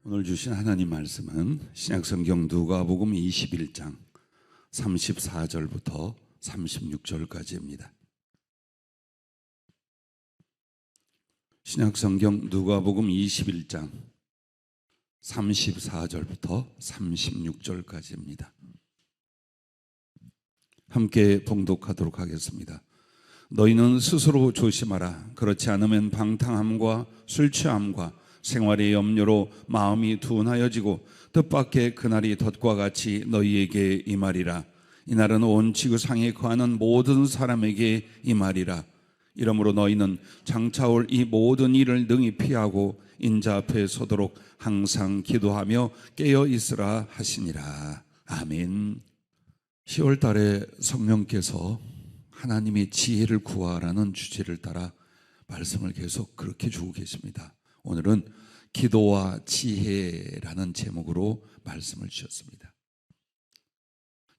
오늘 주신 하나님 말씀은 신약성경 누가복음 21장 34절부터 36절까지입니다. 신약성경 누가복음 21장 34절부터 36절까지입니다. 함께 봉독하도록 하겠습니다. 너희는 스스로 조심하라. 그렇지 않으면 방탕함과 술 취함과 생활의 염려로 마음이 둔하여지고 뜻밖의 그날이 덫과 같이 너희에게 임하리라. 이날은 온 지구상에 거하는 모든 사람에게 임하리라. 이러므로 너희는 장차 올 이 모든 일을 능히 피하고 인자 앞에 서도록 항상 기도하며 깨어 있으라 하시니라. 아멘. 10월 달에 성령께서 하나님의 지혜를 구하라는 주제를 따라 말씀을 계속 그렇게 주고 계십니다. 오늘은 기도와 지혜라는 제목으로 말씀을 주셨습니다.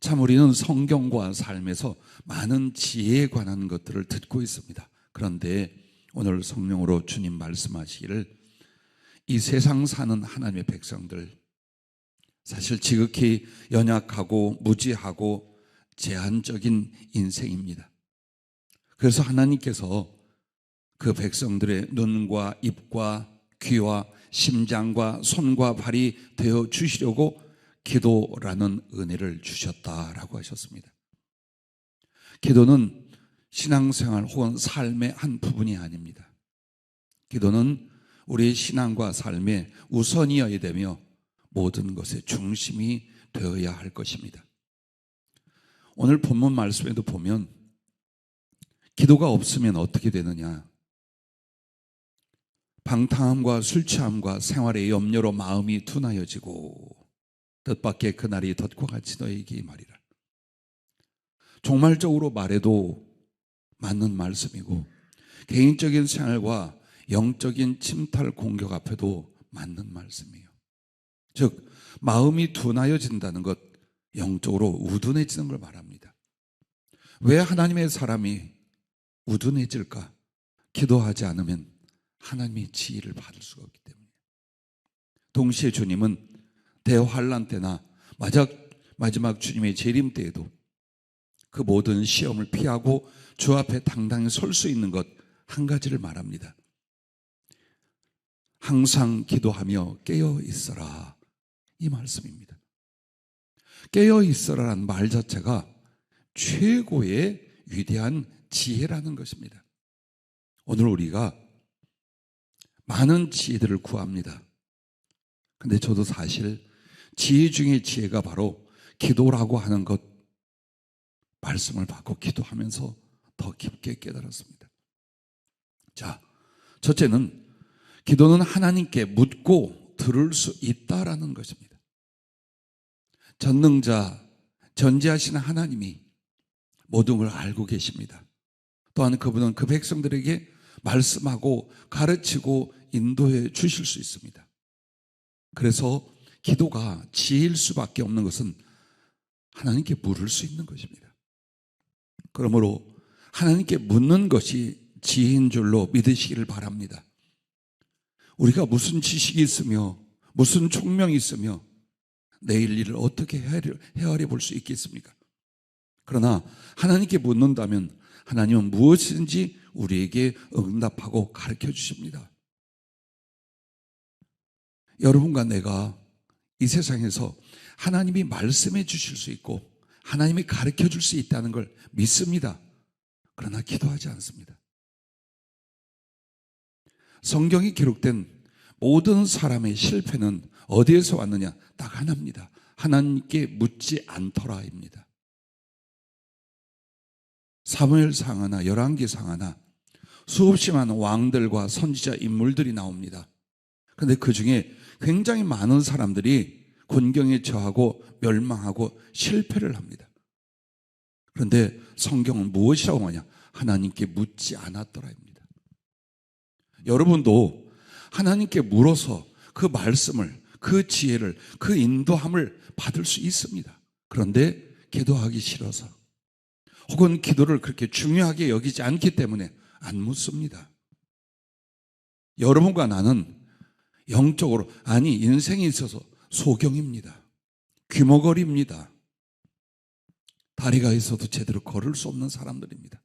참 우리는 성경과 삶에서 많은 지혜에 관한 것들을 듣고 있습니다. 그런데 오늘 성령으로 주님 말씀하시기를 이 세상 사는 하나님의 백성들, 사실 지극히 연약하고 무지하고 제한적인 인생입니다. 그래서 하나님께서 그 백성들의 눈과 입과 귀와 심장과 손과 발이 되어 주시려고 기도라는 은혜를 주셨다라고 하셨습니다. 기도는 신앙생활 혹은 삶의 한 부분이 아닙니다. 기도는 우리의 신앙과 삶의 우선이어야 되며 모든 것의 중심이 되어야 할 것입니다. 오늘 본문 말씀에도 보면 기도가 없으면 어떻게 되느냐? 방탕함과 술 취함과 생활의 염려로 마음이 둔하여지고 뜻밖의 그날이 덫과 같이 너에게 말이라. 종말적으로 말해도 맞는 말씀이고 개인적인 생활과 영적인 침탈 공격 앞에도 맞는 말씀이에요. 즉 마음이 둔하여진다는 것, 영적으로 우둔해지는 걸 말합니다. 왜 하나님의 사람이 우둔해질까? 기도하지 않으면 하나님의 지혜를 받을 수가 없기 때문에. 동시에 주님은 대환란 때나 마지막 주님의 재림 때에도 그 모든 시험을 피하고 주 앞에 당당히 설 수 있는 것 한 가지를 말합니다. 항상 기도하며 깨어 있어라, 이 말씀입니다. 깨어 있어라라는 말 자체가 최고의 위대한 지혜라는 것입니다. 오늘 우리가 많은 지혜들을 구합니다. 근데 저도 사실 지혜 중에 지혜가 바로 기도라고 하는 것, 말씀을 받고 기도하면서 더 깊게 깨달았습니다. 자, 첫째는 기도는 하나님께 묻고 들을 수 있다라는 것입니다. 전능자, 전지하시는 하나님이 모든 걸 알고 계십니다. 또한 그분은 그 백성들에게 말씀하고 가르치고 인도해 주실 수 있습니다. 그래서 기도가 지혜일 수밖에 없는 것은 하나님께 물을 수 있는 것입니다. 그러므로 하나님께 묻는 것이 지혜인 줄로 믿으시기를 바랍니다. 우리가 무슨 지식이 있으며 무슨 총명이 있으며 내일 일을 어떻게 헤아려 볼 수 있겠습니까? 그러나 하나님께 묻는다면 하나님은 무엇이든지 우리에게 응답하고 가르쳐 주십니다. 여러분과 내가 이 세상에서 하나님이 말씀해 주실 수 있고 하나님이 가르쳐 줄 수 있다는 걸 믿습니다. 그러나 기도하지 않습니다. 성경이 기록된 모든 사람의 실패는 어디에서 왔느냐? 딱 하나입니다. 하나님께 묻지 않더라입니다. 사무엘상 하나, 열왕기상 하나, 수없이 많은 왕들과 선지자 인물들이 나옵니다. 그런데 그 중에 굉장히 많은 사람들이 곤경에 처하고 멸망하고 실패를 합니다. 그런데 성경은 무엇이라고 하냐? 하나님께 묻지 않았더라입니다. 여러분도 하나님께 물어서 그 말씀을, 그 지혜를, 그 인도함을 받을 수 있습니다. 그런데 기도하기 싫어서 혹은 기도를 그렇게 중요하게 여기지 않기 때문에 안 묻습니다. 여러분과 나는 영적으로, 아니 인생에 있어서 소경입니다. 귀머거리입니다. 다리가 있어도 제대로 걸을 수 없는 사람들입니다.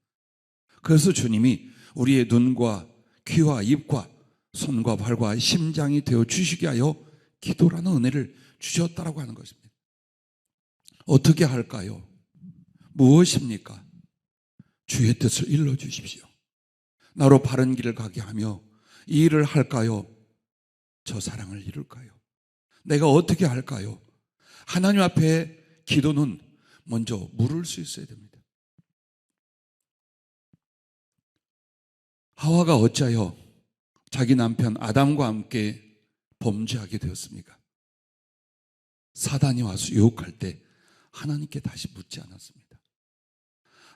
그래서 주님이 우리의 눈과 귀와 입과 손과 발과 심장이 되어 주시게 하여 기도라는 은혜를 주셨다라고 하는 것입니다. 어떻게 할까요? 무엇입니까? 주의 뜻을 일러 주십시오. 나로 바른 길을 가게 하며 이 일을 할까요? 저 사랑을 이룰까요? 내가 어떻게 할까요? 하나님 앞에 기도는 먼저 물을 수 있어야 됩니다. 하와가 어찌하여 자기 남편 아담과 함께 범죄하게 되었습니까? 사단이 와서 유혹할 때 하나님께 다시 묻지 않았습니다.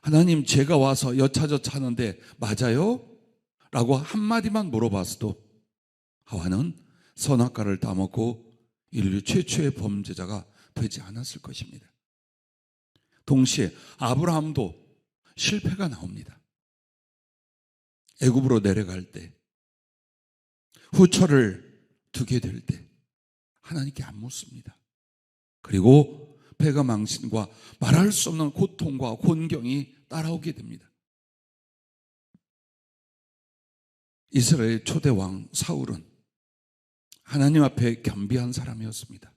하나님, 제가 와서 여차저차 하는데 맞아요? 라고 한마디만 물어봤어도 하와는 선악과를 따먹고 인류 최초의 범죄자가 되지 않았을 것입니다. 동시에 아브라함도 실패가 나옵니다. 애굽으로 내려갈 때, 후처를 두게 될 때 하나님께 안 묻습니다. 그리고 패가 망신과 말할 수 없는 고통과 곤경이 따라오게 됩니다. 이스라엘 초대 왕 사울은 하나님 앞에 겸비한 사람이었습니다.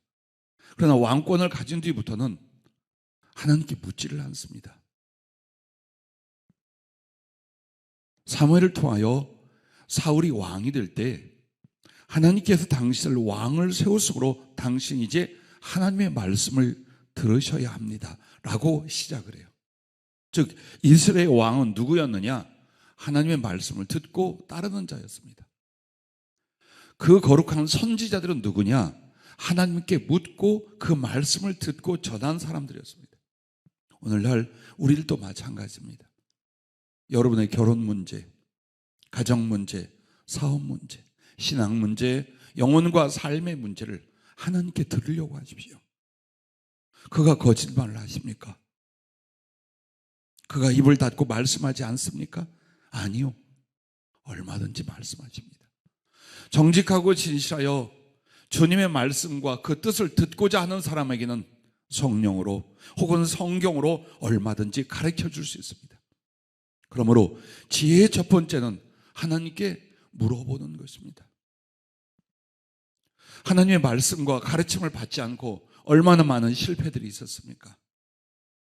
그러나 왕권을 가진 뒤부터는 하나님께 묻지를 않습니다. 사무엘을 통하여 사울이 왕이 될 때 하나님께서 당신을 왕을 세우심으로 당신이 이제 하나님의 말씀을 들으셔야 합니다 라고 시작을 해요. 즉 이스라엘 왕은 누구였느냐? 하나님의 말씀을 듣고 따르는 자였습니다. 그 거룩한 선지자들은 누구냐? 하나님께 묻고 그 말씀을 듣고 전한 사람들이었습니다. 오늘날 우리들도 마찬가지입니다. 여러분의 결혼 문제, 가정 문제, 사업 문제, 신앙 문제, 영혼과 삶의 문제를 하나님께 들으려고 하십시오. 그가 거짓말을 하십니까? 그가 입을 닫고 말씀하지 않습니까? 아니요. 얼마든지 말씀하십니다. 정직하고 진실하여 주님의 말씀과 그 뜻을 듣고자 하는 사람에게는 성령으로 혹은 성경으로 얼마든지 가르쳐 줄 수 있습니다. 그러므로 지혜의 첫 번째는 하나님께 물어보는 것입니다. 하나님의 말씀과 가르침을 받지 않고 얼마나 많은 실패들이 있었습니까?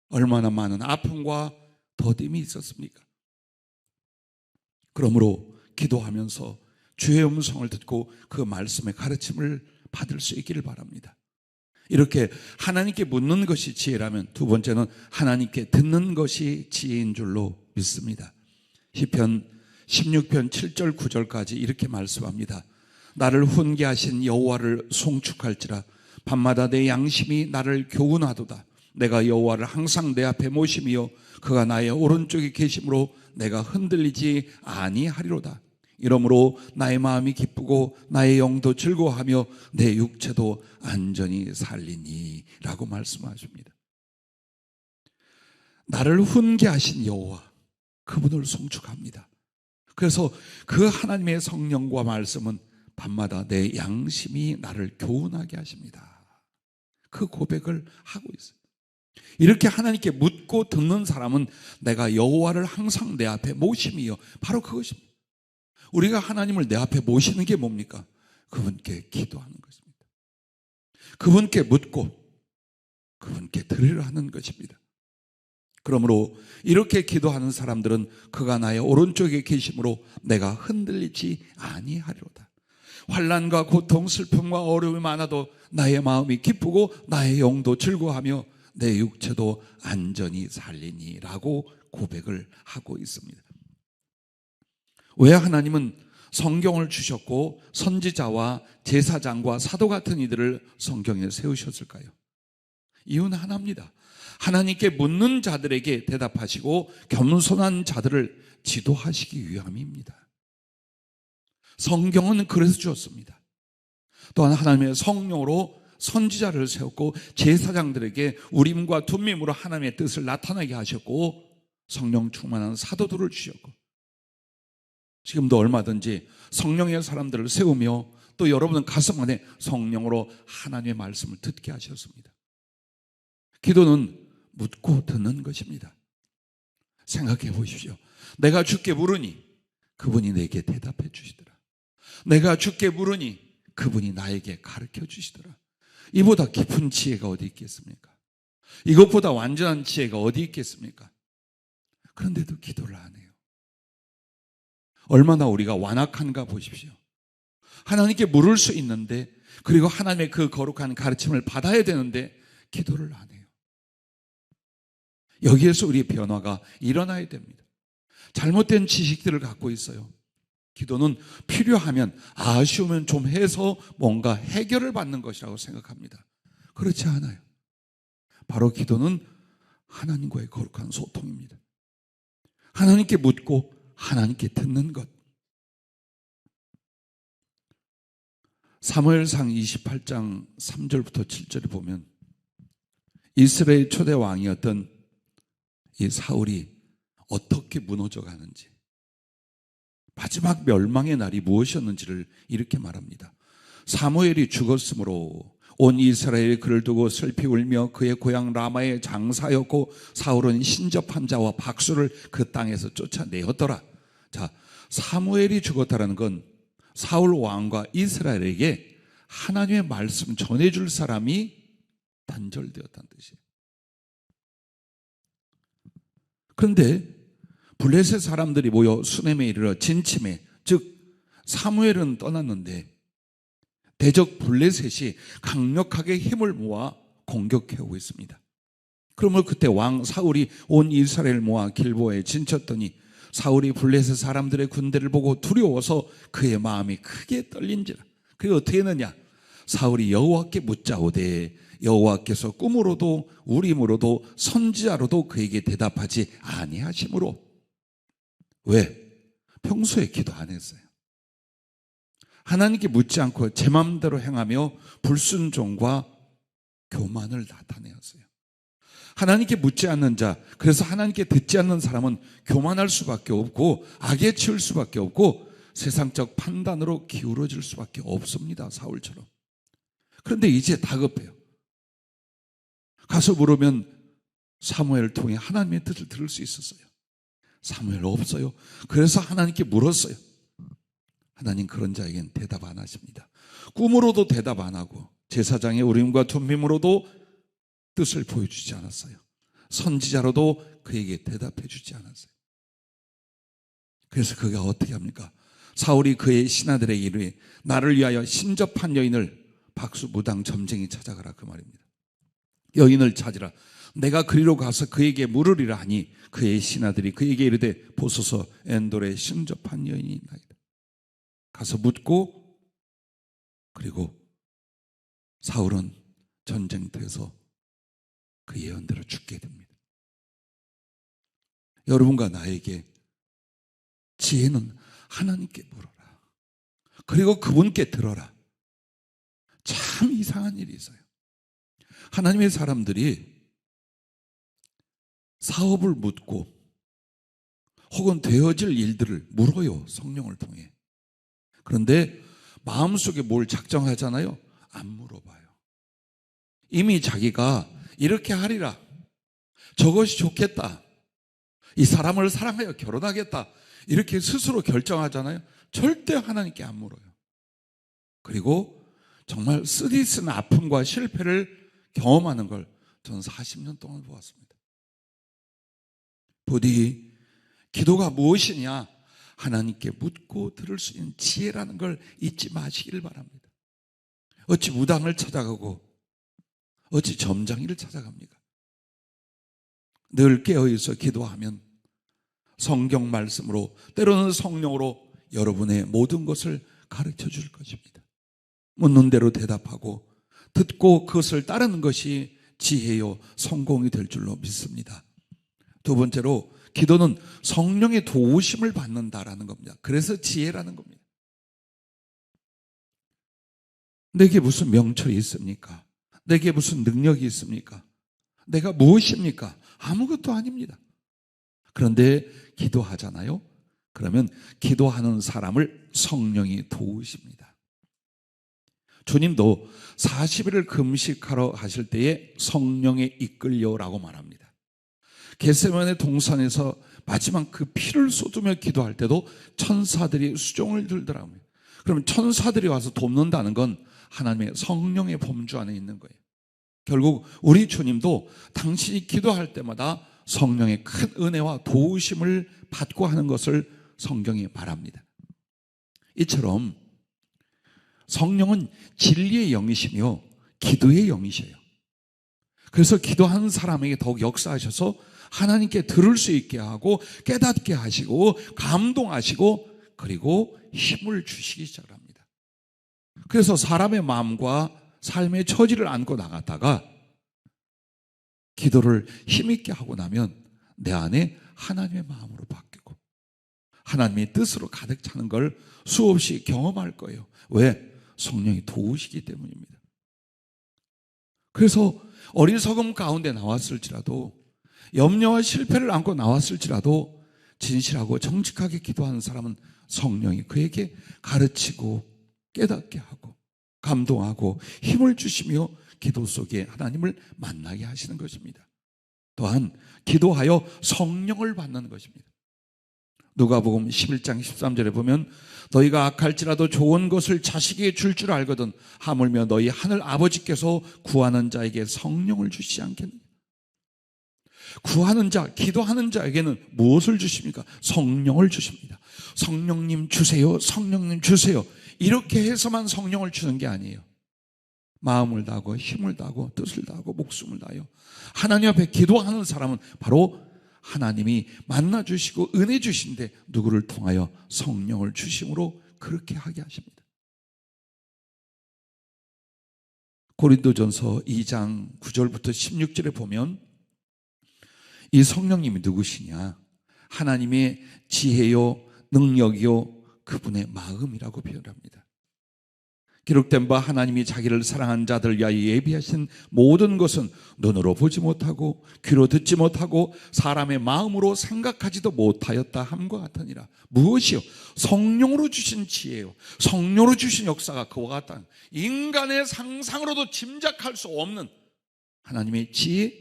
얼마나 많은 아픔과 더딤이 있었습니까? 그러므로 기도하면서 주의 음성을 듣고 그 말씀의 가르침을 받을 수 있기를 바랍니다. 이렇게 하나님께 묻는 것이 지혜라면 두 번째는 하나님께 듣는 것이 지혜인 줄로 믿습니다. 시편 16편 7절 9절까지 이렇게 말씀합니다. 나를 훈계하신 여호와를 송축할지라. 밤마다 내 양심이 나를 교훈하도다. 내가 여호와를 항상 내 앞에 모심이요 그가 나의 오른쪽에 계심으로 내가 흔들리지 아니하리로다. 이러므로 나의 마음이 기쁘고 나의 영도 즐거워하며 내 육체도 안전히 살리니 라고 말씀하십니다. 나를 훈계하신 여호와, 그분을 송축합니다. 그래서 그 하나님의 성령과 말씀은 밤마다 내 양심이 나를 교훈하게 하십니다. 그 고백을 하고 있어요. 이렇게 하나님께 묻고 듣는 사람은 내가 여호와를 항상 내 앞에 모심이요, 바로 그것입니다. 우리가 하나님을 내 앞에 모시는 게 뭡니까? 그분께 기도하는 것입니다. 그분께 묻고 그분께 들으려 하는 것입니다. 그러므로 이렇게 기도하는 사람들은 그가 나의 오른쪽에 계심으로 내가 흔들리지 아니하리로다. 환난과 고통, 슬픔과 어려움이 많아도 나의 마음이 기쁘고 나의 영도 즐거워하며 내 육체도 안전히 살리니 라고 고백을 하고 있습니다. 왜 하나님은 성경을 주셨고 선지자와 제사장과 사도 같은 이들을 성경에 세우셨을까요? 이유는 하나입니다. 하나님께 묻는 자들에게 대답하시고 겸손한 자들을 지도하시기 위함입니다. 성경은 그래서 주었습니다. 또한 하나님의 성령으로 선지자를 세웠고 제사장들에게 우림과 둠밈으로 하나님의 뜻을 나타나게 하셨고 성령 충만한 사도들을 주셨고 지금도 얼마든지 성령의 사람들을 세우며 또 여러분은 가슴 안에 성령으로 하나님의 말씀을 듣게 하셨습니다. 기도는 묻고 듣는 것입니다. 생각해 보십시오. 내가 주께 물으니 그분이 내게 대답해 주시더라. 내가 주께 물으니 그분이 나에게 가르쳐 주시더라. 이보다 깊은 지혜가 어디 있겠습니까? 이것보다 완전한 지혜가 어디 있겠습니까? 그런데도 기도를 안 해요. 얼마나 우리가 완악한가 보십시오. 하나님께 물을 수 있는데, 그리고 하나님의 그 거룩한 가르침을 받아야 되는데 기도를 안 해요. 여기에서 우리의 변화가 일어나야 됩니다. 잘못된 지식들을 갖고 있어요. 기도는 필요하면, 아쉬우면 좀 해서 뭔가 해결을 받는 것이라고 생각합니다. 그렇지 않아요. 바로 기도는 하나님과의 거룩한 소통입니다. 하나님께 묻고 하나님께 듣는 것. 사무엘상 28장 3절부터 7절에 보면 이스라엘 초대 왕이었던 이 사울이 어떻게 무너져 가는지, 마지막 멸망의 날이 무엇이었는지를 이렇게 말합니다. 사무엘이 죽었으므로 온 이스라엘이 그를 두고 슬피 울며 그의 고향 라마에 장사였고 사울은 신접한 자와 박수를 그 땅에서 쫓아내었더라. 자, 사무엘이 죽었다는 건 사울 왕과 이스라엘에게 하나님의 말씀 전해줄 사람이 단절되었다는 뜻이에요. 그런데 블레셋 사람들이 모여 수넴에 이르러 진침해, 즉 사무엘은 떠났는데 대적 블레셋이 강력하게 힘을 모아 공격해오고 있습니다. 그러면 그때 왕 사울이 온 이스라엘 모아 길보아에 진쳤더니 사울이 블레셋 사람들의 군대를 보고 두려워서 그의 마음이 크게 떨린지라. 그게 어떻게 했느냐? 사울이 여호와께 묻자오되 여호와께서 꿈으로도 우림으로도 선지자로도 그에게 대답하지 아니하심으로. 왜? 평소에 기도 안 했어요. 하나님께 묻지 않고 제 마음대로 행하며 불순종과 교만을 나타내었어요. 하나님께 묻지 않는 자, 그래서 하나님께 듣지 않는 사람은 교만할 수밖에 없고 악에 치울 수밖에 없고 세상적 판단으로 기울어질 수밖에 없습니다. 사울처럼. 그런데 이제 다급해요. 가서 물으면 사무엘을 통해 하나님의 뜻을 들을 수 있었어요. 사무엘 없어요. 그래서 하나님께 물었어요. 하나님 그런 자에겐 대답 안 하십니다. 꿈으로도 대답 안 하고 제사장의 우림과 둠밈으로도 뜻을 보여주지 않았어요. 선지자로도 그에게 대답해 주지 않았어요. 그래서 그가 어떻게 합니까? 사울이 그의 신하들에게 이르되 나를 위하여 신접한 여인을 박수무당 점쟁이 찾아가라, 그 말입니다. 여인을 찾으라. 내가 그리로 가서 그에게 물으리라 하니 그의 신하들이 그에게 이르되 보소서 엔돌에 신접한 여인이 있나이다. 가서 묻고, 그리고 사울은 전쟁터에서 그 예언대로 죽게 됩니다. 여러분과 나에게 지혜는 하나님께 물어라. 그리고 그분께 들어라. 참 이상한 일이 있어요. 하나님의 사람들이 사업을 묻고 혹은 되어질 일들을 물어요. 성령을 통해. 그런데 마음속에 뭘 작정하잖아요. 안 물어봐요. 이미 자기가 이렇게 하리라, 저것이 좋겠다, 이 사람을 사랑하여 결혼하겠다, 이렇게 스스로 결정하잖아요. 절대 하나님께 안 물어요. 그리고 정말 쓰디쓴 아픔과 실패를 경험하는 걸 저는 40년 동안 보았습니다. 부디 기도가 무엇이냐, 하나님께 묻고 들을 수 있는 지혜라는 걸 잊지 마시기를 바랍니다. 어찌 무당을 찾아가고 어찌 점장이를 찾아갑니까? 늘 깨어있어 기도하면 성경 말씀으로, 때로는 성령으로 여러분의 모든 것을 가르쳐 줄 것입니다. 묻는 대로 대답하고 듣고 그것을 따르는 것이 지혜요 성공이 될 줄로 믿습니다. 두 번째로, 기도는 성령의 도우심을 받는다라는 겁니다. 그래서 지혜라는 겁니다. 내게 무슨 명철이 있습니까? 내게 무슨 능력이 있습니까? 내가 무엇입니까? 아무것도 아닙니다. 그런데 기도하잖아요. 그러면 기도하는 사람을 성령이 도우십니다. 주님도 40일을 금식하러 가실 때에 성령에 이끌려라고 말합니다. 겟세마네 동산에서 마지막 그 피를 쏟으며 기도할 때도 천사들이 수종을 들더라고요. 그러면 천사들이 와서 돕는다는 건 하나님의 성령의 범주 안에 있는 거예요. 결국 우리 주님도 당신이 기도할 때마다 성령의 큰 은혜와 도우심을 받고 하는 것을 성경이 말합니다. 이처럼 성령은 진리의 영이시며 기도의 영이셔요. 그래서 기도하는 사람에게 더욱 역사하셔서 하나님께 들을 수 있게 하고 깨닫게 하시고 감동하시고 그리고 힘을 주시기 시작합니다. 그래서 사람의 마음과 삶의 처지를 안고 나갔다가 기도를 힘있게 하고 나면 내 안에 하나님의 마음으로 바뀌고 하나님의 뜻으로 가득 차는 걸 수없이 경험할 거예요. 왜? 성령이 도우시기 때문입니다. 그래서 어리석음 가운데 나왔을지라도 염려와 실패를 안고 나왔을지라도 진실하고 정직하게 기도하는 사람은 성령이 그에게 가르치고 깨닫게 하고 감동하고 힘을 주시며 기도 속에 하나님을 만나게 하시는 것입니다. 또한 기도하여 성령을 받는 것입니다. 누가복음 11장 13절에 보면 너희가 악할지라도 좋은 것을 자식에게 줄 줄 알거든 하물며 너희 하늘 아버지께서 구하는 자에게 성령을 주시지 않겠느냐. 구하는 자, 기도하는 자에게는 무엇을 주십니까? 성령을 주십니다. 성령님 주세요, 성령님 주세요. 이렇게 해서만 성령을 주는 게 아니에요. 마음을 다하고 힘을 다하고 뜻을 다하고 목숨을 다하여 하나님 앞에 기도하는 사람은 바로 하나님이 만나주시고 은혜 주신데 누구를 통하여 성령을 주심으로 그렇게 하게 하십니다. 고린도전서 2장 9절부터 16절에 보면 이 성령님이 누구시냐? 하나님의 지혜요 능력이요 그분의 마음이라고 표현합니다. 기록된 바 하나님이 자기를 사랑한 자들 위하여 예비하신 모든 것은 눈으로 보지 못하고 귀로 듣지 못하고 사람의 마음으로 생각하지도 못하였다 함과 같으니라. 무엇이요? 성령으로 주신 지혜요 성령으로 주신 역사가 그와 같다. 인간의 상상으로도 짐작할 수 없는 하나님의 지혜,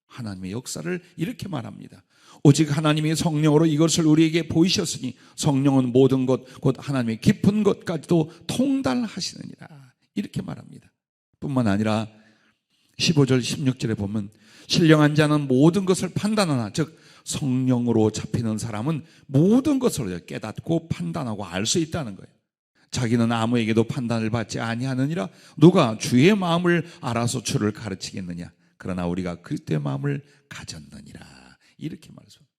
하나님의 역사를 이렇게 말합니다. 오직 하나님의 성령으로 이것을 우리에게 보이셨으니 성령은 모든 것 곧 하나님의 깊은 것까지도 통달하시느니라 이렇게 말합니다. 뿐만 아니라 15절 16절에 보면 신령한 자는 모든 것을 판단하나 즉 성령으로 잡히는 사람은 모든 것을 깨닫고 판단하고 알 수 있다는 거예요. 자기는 아무에게도 판단을 받지 아니하느니라. 누가 주의 마음을 알아서 주를 가르치겠느냐. 그러나 우리가 그리스도의 마음을 가졌느니라 이렇게 말했습니다.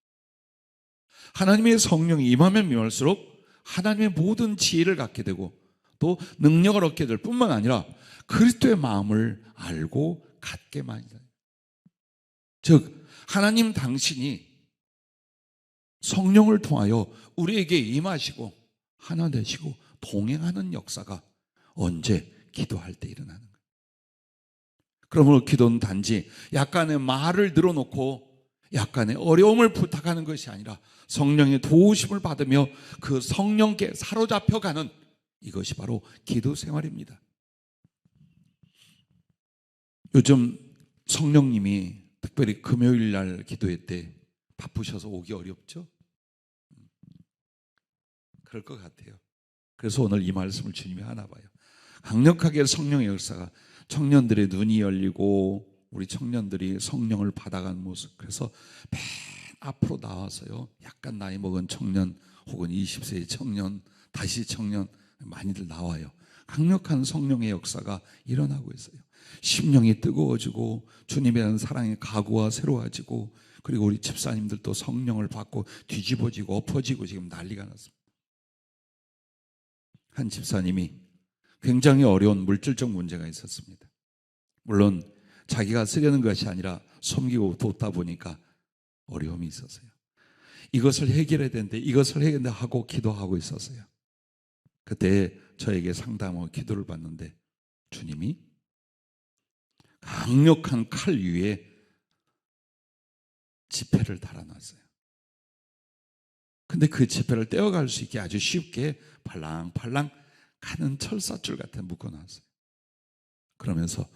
하나님의 성령이 임하면 임할수록 하나님의 모든 지혜를 갖게 되고 또 능력을 얻게 될 뿐만 아니라 그리스도의 마음을 알고 갖게만 해요. 즉 하나님 당신이 성령을 통하여 우리에게 임하시고 하나 되시고 동행하는 역사가 언제? 기도할 때 일어나는 거예요. 그러므로 기도는 단지 약간의 말을 늘어놓고 약간의 어려움을 부탁하는 것이 아니라 성령의 도우심을 받으며 그 성령께 사로잡혀가는 이것이 바로 기도 생활입니다. 요즘 성령님이 특별히 금요일 날 기도회 때 바쁘셔서 오기 어렵죠? 그럴 것 같아요. 그래서 오늘 이 말씀을 주님이 하나 봐요. 강력하게 성령의 역사가 청년들의 눈이 열리고 우리 청년들이 성령을 받아간 모습. 그래서 맨 앞으로 나와서요. 약간 나이 먹은 청년 혹은 20세의 청년, 다시 청년 많이들 나와요. 강력한 성령의 역사가 일어나고 있어요. 심령이 뜨거워지고 주님에 대한 사랑의 각오가 새로워지고 그리고 우리 집사님들도 성령을 받고 뒤집어지고 엎어지고 지금 난리가 났습니다. 한 집사님이 굉장히 어려운 물질적 문제가 있었습니다. 물론 자기가 쓰려는 것이 아니라 섬기고 돕다 보니까 어려움이 있었어요. 이것을 해결해야 되는데 이것을 해결해야 하고 기도하고 있었어요. 그때 저에게 상담하고 기도를 받는데 주님이 강력한 칼 위에 지폐를 달아놨어요. 근데 그 지폐를 떼어갈 수 있게 아주 쉽게 팔랑팔랑 가는 철사줄 같은 묶어놨어요. 그러면서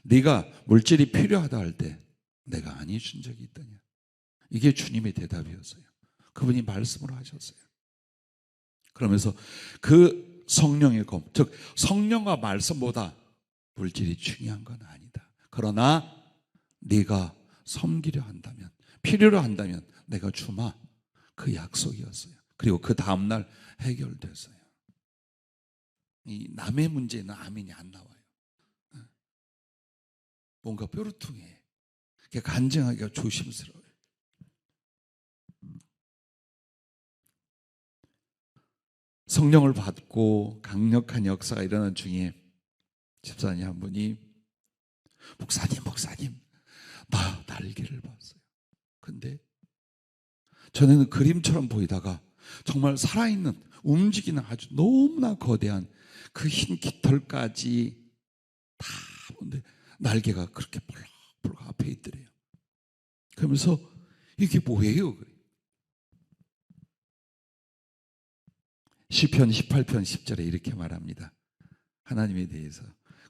네가 물질이 필요하다 할 때 내가 아니 준 적이 있더냐. 이게 주님의 대답이었어요. 그분이 말씀으로 하셨어요. 그러면서 그 성령의 검, 즉 성령과 말씀보다 물질이 중요한 건 아니다. 그러나 네가 섬기려 한다면, 필요로 한다면 내가 주마. 그 약속이었어요. 그리고 그 다음날 해결됐어요. 이 남의 문제는 아멘이 안 나와요. 뭔가 뾰루퉁해. 간증하기가 조심스러워요. 성령을 받고 강력한 역사가 일어난 중에 집사님 한 분이 목사님 나 날개를 봤어요. 근데 전에는 그림처럼 보이다가 정말 살아있는 움직이는 아주 너무나 거대한 그 흰 깃털까지 다 보는데 날개가 그렇게 볼록 앞에 있더래요. 그러면서 이게 뭐예요? 시편 18편 10절에 이렇게 말합니다. 하나님에 대해서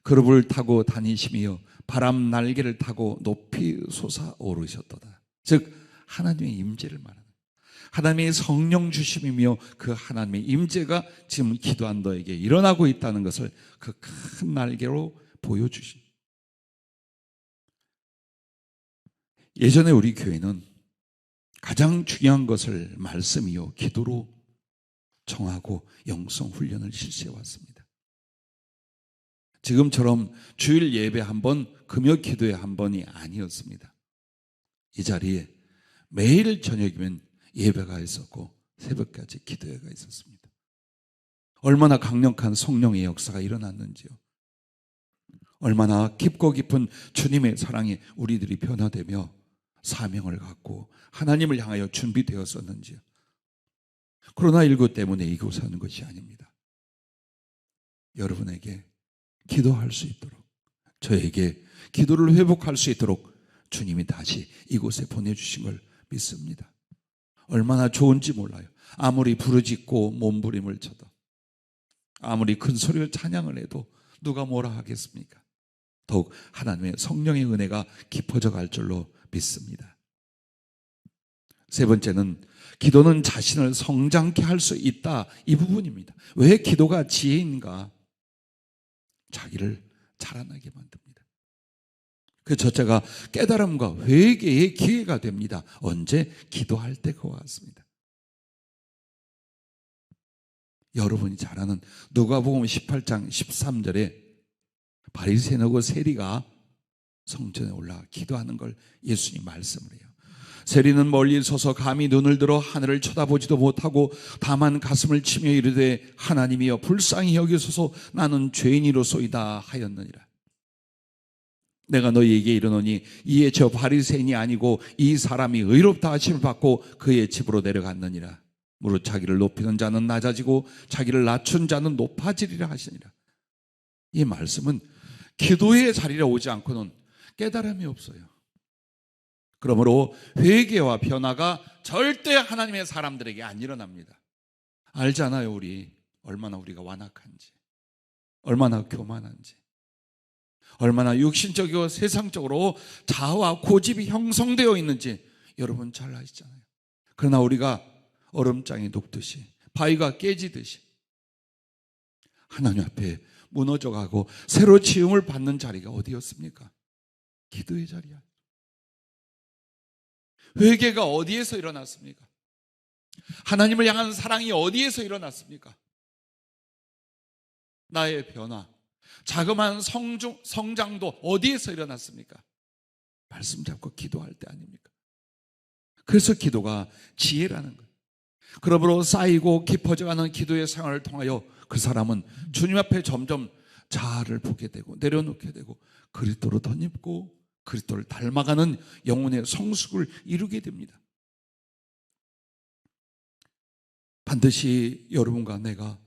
그룹을 타고 다니시며 바람 날개를 타고 높이 솟아오르셨도다. 즉 하나님의 임재를 말하는, 하나님의 성령 주심이며 그 하나님의 임재가 지금 기도한 너에게 일어나고 있다는 것을 그 큰 날개로 보여주신. 예전에 우리 교회는 가장 중요한 것을 말씀이요 기도로 정하고 영성 훈련을 실시해 왔습니다. 지금처럼 주일 예배 한 번, 금요 기도회 한 번이 아니었습니다. 이 자리에 매일 저녁이면 예배가 있었고 새벽까지 기도회가 있었습니다. 얼마나 강력한 성령의 역사가 일어났는지요. 얼마나 깊고 깊은 주님의 사랑에 우리들이 변화되며 사명을 갖고 하나님을 향하여 준비되었었는지요. 코로나19 때문에 이곳에 사는 것이 아닙니다. 여러분에게 기도할 수 있도록, 저에게 기도를 회복할 수 있도록 주님이 다시 이곳에 보내주신 걸 믿습니다. 얼마나 좋은지 몰라요. 아무리 부르짖고 몸부림을 쳐도, 아무리 큰 소리로 찬양을 해도 누가 뭐라 하겠습니까? 더욱 하나님의 성령의 은혜가 깊어져 갈 줄로 믿습니다. 세 번째는 기도는 자신을 성장케 할 수 있다, 이 부분입니다. 왜 기도가 지혜인가? 자기를 자라나게 만듭니다. 그 첫째가 깨달음과 회개의 기회가 됩니다. 언제? 기도할 때 그와 같습니다. 여러분이 잘 아는 누가복음 18장 13절에 바리새인하고 세리가 성전에 올라 기도하는 걸 예수님이 말씀을 해요. 세리는 멀리 서서 감히 눈을 들어 하늘을 쳐다보지도 못하고 다만 가슴을 치며 이르되 하나님이여 불쌍히 여기소서 나는 죄인이로소이다 하였느니라. 내가 너희에게 이르노니 이에 저 바리새인이 아니고 이 사람이 의롭다 하심을 받고 그의 집으로 내려갔느니라. 무릇 자기를 높이는 자는 낮아지고 자기를 낮춘 자는 높아지리라 하시니라. 이 말씀은 기도의 자리에 오지 않고는 깨달음이 없어요. 그러므로 회개와 변화가 절대 하나님의 사람들에게 안 일어납니다. 알잖아요, 우리 얼마나 우리가 완악한지, 얼마나 교만한지, 얼마나 육신적이고 세상적으로 자아와 고집이 형성되어 있는지 여러분 잘 아시잖아요. 그러나 우리가 얼음장이 녹듯이, 바위가 깨지듯이 하나님 앞에 무너져가고 새로 지음을 받는 자리가 어디였습니까? 기도의 자리야. 회개가 어디에서 일어났습니까? 하나님을 향한 사랑이 어디에서 일어났습니까? 나의 변화, 자그마한 성장도 어디에서 일어났습니까? 말씀 잡고 기도할 때 아닙니까? 그래서 기도가 지혜라는 거예요. 그러므로 쌓이고 깊어져가는 기도의 생활을 통하여 그 사람은 주님 앞에 점점 자아를 보게 되고 내려놓게 되고 그리스도로 덧입고 그리스도를 닮아가는 영혼의 성숙을 이루게 됩니다. 반드시 여러분과 내가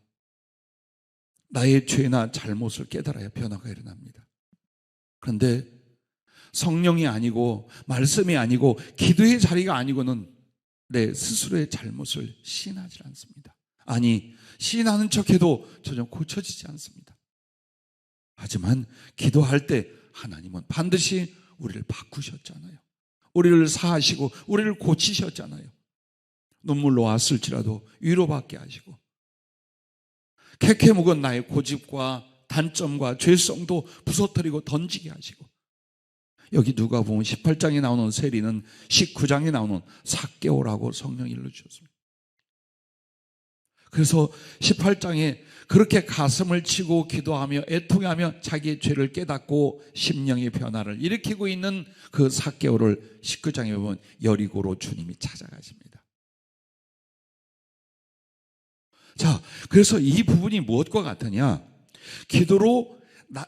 나의 죄나 잘못을 깨달아야 변화가 일어납니다. 그런데 성령이 아니고 말씀이 아니고 기도의 자리가 아니고는 내 스스로의 잘못을 시인하지 않습니다. 아니, 시인하는 척해도 전혀 고쳐지지 않습니다. 하지만 기도할 때 하나님은 반드시 우리를 바꾸셨잖아요. 우리를 사하시고 우리를 고치셨잖아요. 눈물로 왔을지라도 위로받게 하시고, 캐캐 묵은 나의 고집과 단점과 죄성도 부서뜨리고 던지게 하시고, 여기 누가복음 18장에 나오는 세리는 19장에 나오는 삭개오라고 성령이 일러주셨습니다. 그래서 18장에 그렇게 가슴을 치고 기도하며 애통하며 자기의 죄를 깨닫고 심령의 변화를 일으키고 있는 그 삭개오를 19장에 보면 여리고로 주님이 찾아가십니다. 자, 그래서 이 부분이 무엇과 같으냐? 기도로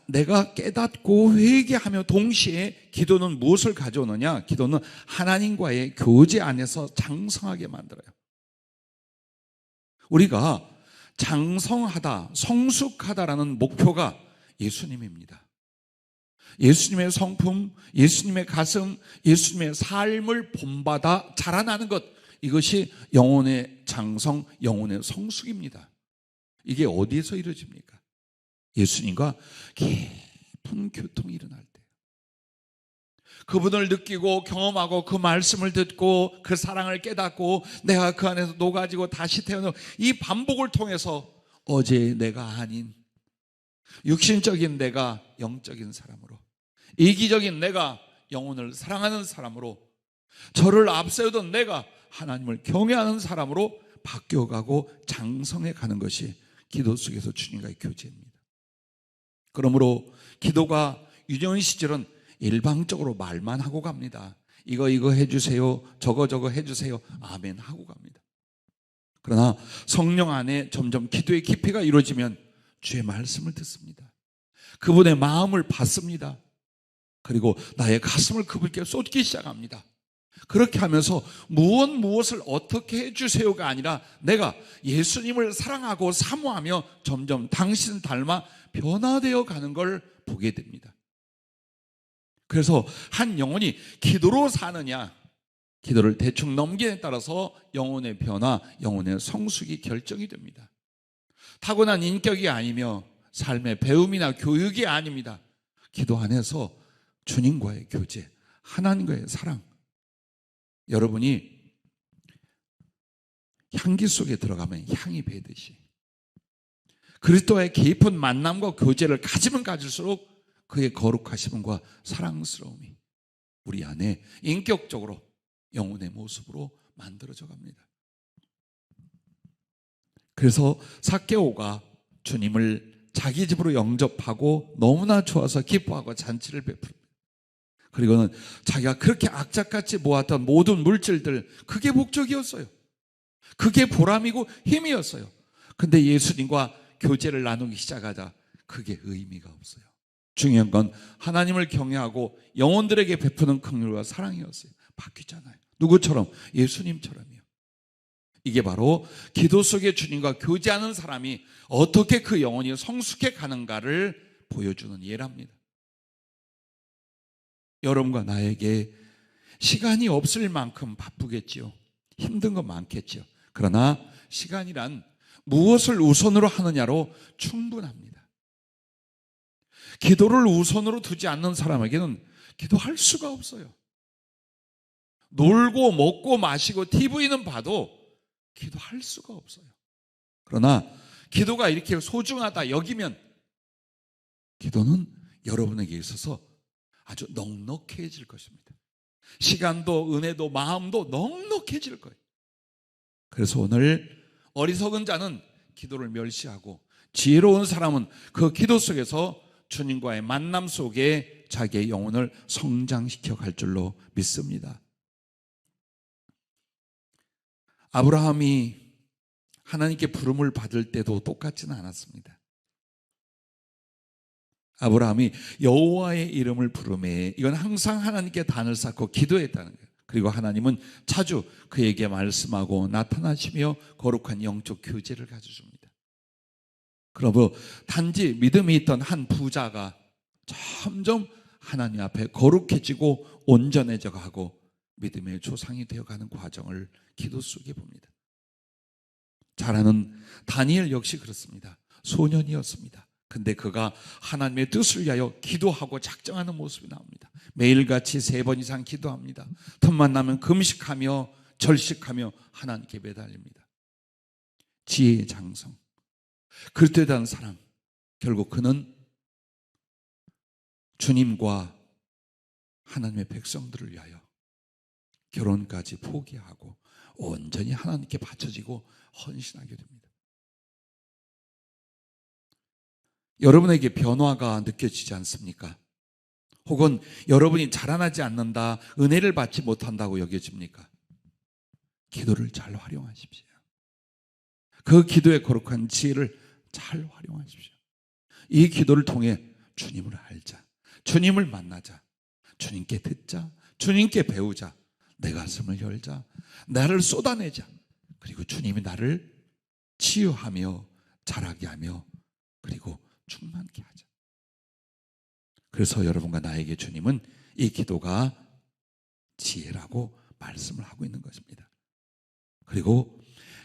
내가 깨닫고 회개하며 동시에 기도는 무엇을 가져오느냐? 기도는 하나님과의 교제 안에서 장성하게 만들어요. 우리가 장성하다, 성숙하다라는 목표가 예수님입니다. 예수님의 성품, 예수님의 가슴, 예수님의 삶을 본받아 자라나는 것, 이것이 영혼의 장성, 영혼의 성숙입니다. 이게 어디에서 이루어집니까? 예수님과 깊은 교통이 일어날 때, 그분을 느끼고 경험하고 그 말씀을 듣고 그 사랑을 깨닫고 내가 그 안에서 녹아지고 다시 태어나는 이 반복을 통해서 어제의 내가 아닌 육신적인 내가 영적인 사람으로, 이기적인 내가 영혼을 사랑하는 사람으로, 저를 앞세우던 내가 하나님을 경외하는 사람으로 바뀌어가고 장성해 가는 것이 기도 속에서 주님과의 교제입니다. 그러므로 기도가 유년 시절은 일방적으로 말만 하고 갑니다. 이거 해주세요, 저거 해주세요, 아멘 하고 갑니다. 그러나 성령 안에 점점 기도의 깊이가 이루어지면 주의 말씀을 듣습니다. 그분의 마음을 받습니다. 그리고 나의 가슴을 그분께 쏟기 시작합니다. 그렇게 하면서 무엇을 어떻게 해주세요가 아니라 내가 예수님을 사랑하고 사모하며 점점 당신 닮아 변화되어 가는 걸 보게 됩니다. 그래서 한 영혼이 기도로 사느냐, 기도를 대충 넘기에 따라서 영혼의 변화, 영혼의 성숙이 결정이 됩니다. 타고난 인격이 아니며 삶의 배움이나 교육이 아닙니다. 기도 안에서 주님과의 교제, 하나님과의 사랑. 여러분이 향기 속에 들어가면 향이 배듯이 그리스도와의 깊은 만남과 교제를 가지면 가질수록 그의 거룩하심과 사랑스러움이 우리 안에 인격적으로 영혼의 모습으로 만들어져 갑니다. 그래서 삭개오가 주님을 자기 집으로 영접하고 너무나 좋아서 기뻐하고 잔치를 베풀습니다. 그리고는 자기가 그렇게 악착같이 모았던 모든 물질들, 그게 목적이었어요. 그게 보람이고 힘이었어요. 근데 예수님과 교제를 나누기 시작하자 그게 의미가 없어요. 중요한 건 하나님을 경외하고 영혼들에게 베푸는 긍휼과 사랑이었어요. 바뀌잖아요. 누구처럼? 예수님처럼요. 이게 바로 기도 속에 주님과 교제하는 사람이 어떻게 그 영혼이 성숙해 가는가를 보여주는 예랍니다. 여러분과 나에게 시간이 없을 만큼 바쁘겠지요. 힘든 건 많겠죠. 그러나 시간이란 무엇을 우선으로 하느냐로 충분합니다. 기도를 우선으로 두지 않는 사람에게는 기도할 수가 없어요. 놀고 먹고 마시고 TV는 봐도 기도할 수가 없어요. 그러나 기도가 이렇게 소중하다 여기면 기도는 여러분에게 있어서 아주 넉넉해질 것입니다. 시간도 은혜도 마음도 넉넉해질 거예요. 그래서 오늘 어리석은 자는 기도를 멸시하고 지혜로운 사람은 그 기도 속에서 주님과의 만남 속에 자기의 영혼을 성장시켜 갈 줄로 믿습니다. 아브라함이 하나님께 부름을 받을 때도 똑같지는 않았습니다. 아브라함이 여호와의 이름을 부르매 이건 항상 하나님께 단을 쌓고 기도했다는 거예요. 그리고 하나님은 자주 그에게 말씀하고 나타나시며 거룩한 영적 교제를 가져줍니다. 그러므로 단지 믿음이 있던 한 부자가 점점 하나님 앞에 거룩해지고 온전해져 가고 믿음의 조상이 되어가는 과정을 기도 속에 봅니다. 잘 아는 다니엘 역시 그렇습니다. 소년이었습니다. 근데 그가 하나님의 뜻을 위하여 기도하고 작정하는 모습이 나옵니다. 매일같이 3번 이상 기도합니다. 틈만 나면 금식하며 절식하며 하나님께 매달립니다. 지혜의 장성, 그릇에 대한 사랑. 결국 그는 주님과 하나님의 백성들을 위하여 결혼까지 포기하고 온전히 하나님께 바쳐지고 헌신하게 됩니다. 여러분에게 변화가 느껴지지 않습니까? 혹은 여러분이 자라나지 않는다, 은혜를 받지 못한다고 여겨집니까? 기도를 잘 활용하십시오. 그 기도의 거룩한 지혜를 잘 활용하십시오. 이 기도를 통해 주님을 알자, 주님을 만나자, 주님께 듣자, 주님께 배우자, 내 가슴을 열자, 나를 쏟아내자. 그리고 주님이 나를 치유하며 자라게 하며 그리고 충만케 하자. 그래서 여러분과 나에게 주님은 이 기도가 지혜라고 말씀을 하고 있는 것입니다. 그리고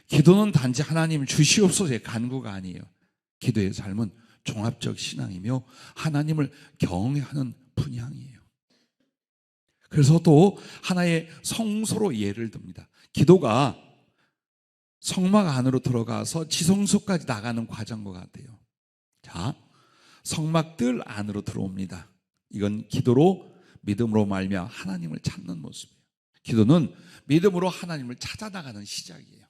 기도는 단지 하나님 주시옵소서의 간구가 아니에요. 기도의 삶은 종합적 신앙이며 하나님을 경외하는 분향이에요. 그래서 또 하나의 성소로 예를 듭니다. 기도가 성막 안으로 들어가서 지성소까지 나가는 과정과 같아요. 자, 성막들 안으로 들어옵니다. 이건 기도로 믿음으로 말미암아 하나님을 찾는 모습이에요. 기도는 믿음으로 하나님을 찾아 나가는 시작이에요.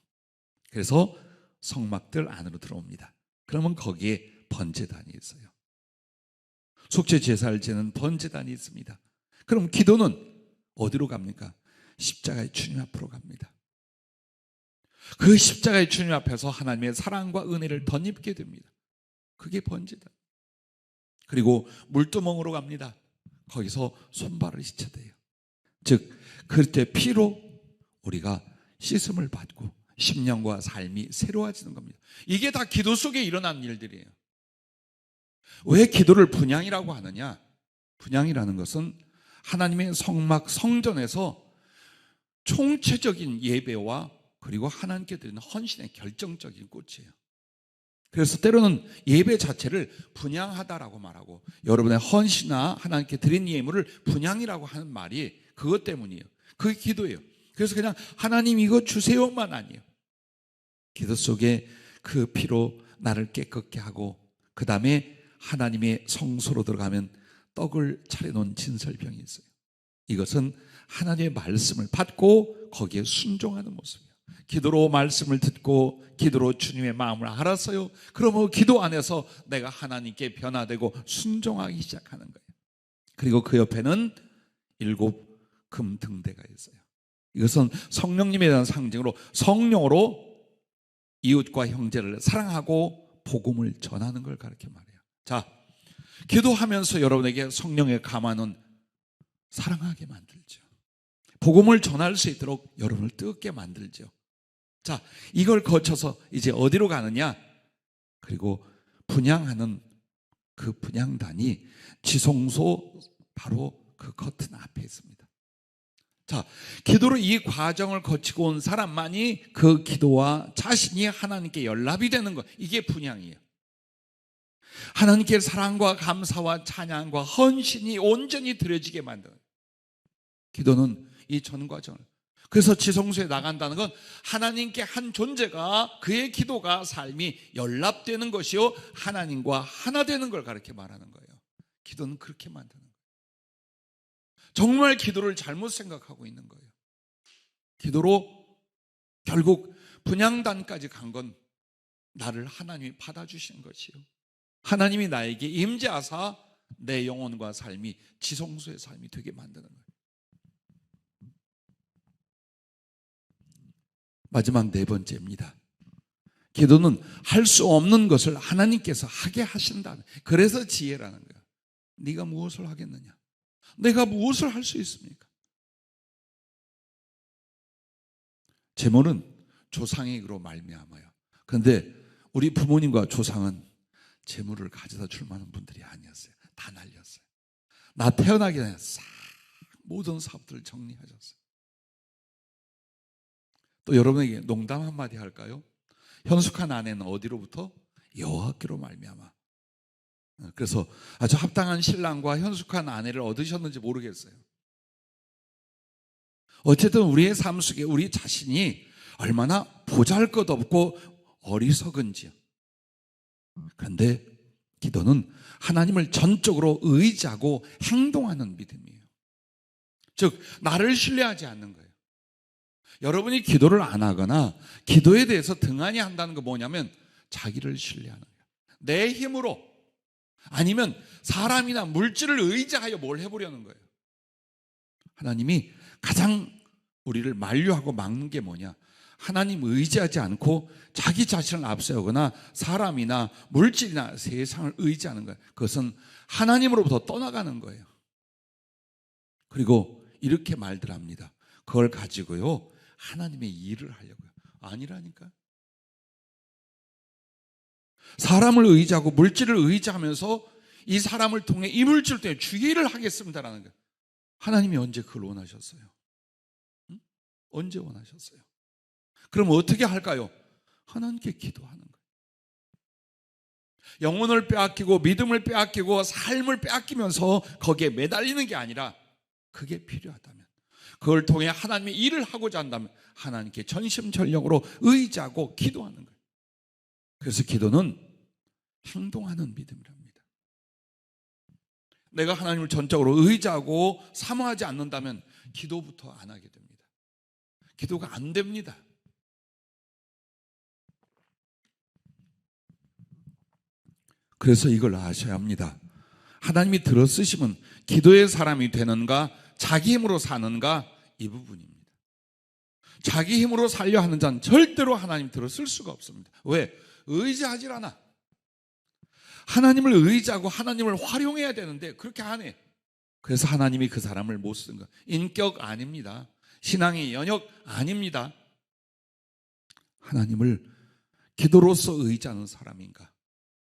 그래서 성막들 안으로 들어옵니다. 그러면 거기에 번제단이 있어요. 속죄 제사를 지는 번제단이 있습니다. 그럼 기도는 어디로 갑니까? 십자가의 주님 앞으로 갑니다. 그 십자가의 주님 앞에서 하나님의 사랑과 은혜를 덧입게 됩니다. 그게 번제단. 그리고 물두멍으로 갑니다. 거기서 손발을 씻어대요. 즉 그때 피로 우리가 씻음을 받고 심령과 삶이 새로워지는 겁니다. 이게 다 기도 속에 일어난 일들이에요. 왜 기도를 분향이라고 하느냐? 분향이라는 것은 하나님의 성막 성전에서 총체적인 예배와 그리고 하나님께 드리는 헌신의 결정적인 꽃이에요. 그래서 때로는 예배 자체를 분향하다라고 말하고 여러분의 헌신이나 하나님께 드린 예물을 분향이라고 하는 말이 그것 때문이에요. 그게 기도예요. 그래서 그냥 하나님 이거 주세요만 아니에요. 기도 속에 그 피로 나를 깨끗게 하고 그 다음에 하나님의 성소로 들어가면 떡을 차려놓은 진설병이 있어요. 이것은 하나님의 말씀을 받고 거기에 순종하는 모습이에요. 기도로 말씀을 듣고 기도로 주님의 마음을 알았어요. 그러면 기도 안에서 내가 하나님께 변화되고 순종하기 시작하는 거예요. 그리고 그 옆에는 7 금등대가 있어요. 이것은 성령님에 대한 상징으로 성령으로 이웃과 형제를 사랑하고 복음을 전하는 걸 가르쳐 말해요. 자, 기도하면서 여러분에게 성령의 감화는 사랑하게 만들죠. 복음을 전할 수 있도록 여러분을 뜨겁게 만들죠. 자, 이걸 거쳐서 이제 어디로 가느냐? 그리고 분향하는 그 분향단이 지성소 바로 그 커튼 앞에 있습니다. 자, 기도로 이 과정을 거치고 온 사람만이 그 기도와 자신이 하나님께 연락이 되는 것, 이게 분향이에요. 하나님께 사랑과 감사와 찬양과 헌신이 온전히 드려지게 만드는 기도는 이 전 과정을. 그래서 지성소에 나간다는 건 하나님께 한 존재가 그의 기도가 삶이 연락되는 것이요 하나님과 하나 되는 걸 가르쳐 말하는 거예요. 기도는 그렇게 만드는 거예요. 정말 기도를 잘못 생각하고 있는 거예요. 기도로 결국 분향단까지 간 건 나를 하나님이 받아주신 것이요 하나님이 나에게 임재하사 내 영혼과 삶이 지성소의 삶이 되게 만드는 거예요. 마지막 4번째입니다. 기도는 할 수 없는 것을 하나님께서 하게 하신다. 그래서 지혜라는 거예요. 네가 무엇을 하겠느냐? 내가 무엇을 할 수 있습니까? 재물은 조상의 으로 말미암아요. 그런데 우리 부모님과 조상은 재물을 가져다 줄 만한 분들이 아니었어요. 다 날렸어요. 나 태어나기 전에 싹 모든 사업들을 정리하셨어요. 또 여러분에게 농담 한마디 할까요? 현숙한 아내는 어디로부터? 여호와께로 말미암아 그래서 아주 합당한 신랑과 현숙한 아내를 얻으셨는지 모르겠어요. 어쨌든 우리의 삶 속에 우리 자신이 얼마나 보잘것없고 어리석은지요. 그런데 기도는 하나님을 전적으로 의지하고 행동하는 믿음이에요. 즉 나를 신뢰하지 않는 거예요. 여러분이 기도를 안 하거나 기도에 대해서 등한히 한다는 거 뭐냐면 자기를 신뢰하는 거예요. 내 힘으로 아니면 사람이나 물질을 의지하여 뭘 해보려는 거예요. 하나님이 가장 우리를 만류하고 막는 게 뭐냐? 하나님 의지하지 않고 자기 자신을 앞세우거나 사람이나 물질이나 세상을 의지하는 거예요. 그것은 하나님으로부터 떠나가는 거예요. 그리고 이렇게 말들 합니다. 그걸 가지고요 하나님의 일을 하려고요. 아니라니까. 사람을 의지하고 물질을 의지하면서 이 사람을 통해 이 물질을 통해 주의 일을 하겠습니다라는 거예요. 하나님이 언제 그걸 원하셨어요? 응? 언제 원하셨어요? 그럼 어떻게 할까요? 하나님께 기도하는 거예요. 영혼을 빼앗기고 믿음을 빼앗기고 삶을 빼앗기면서 거기에 매달리는 게 아니라 그게 필요하다면 그걸 통해 하나님의 일을 하고자 한다면 하나님께 전심전력으로 의지하고 기도하는 거예요. 그래서 기도는 행동하는 믿음이랍니다. 내가 하나님을 전적으로 의지하고 사모하지 않는다면 기도부터 안 하게 됩니다. 기도가 안 됩니다. 그래서 이걸 아셔야 합니다. 하나님이 들어쓰시면 기도의 사람이 되는가 자기 힘으로 사는가 이 부분입니다. 자기 힘으로 살려 하는 자는 절대로 하나님 들어쓸 수가 없습니다. 왜? 의지하질 않아. 하나님을 의지하고 하나님을 활용해야 되는데 그렇게 안 해. 그래서 하나님이 그 사람을 못 쓴 거예요. 인격 아닙니다. 신앙의 연역 아닙니다. 하나님을 기도로서 의지하는 사람인가?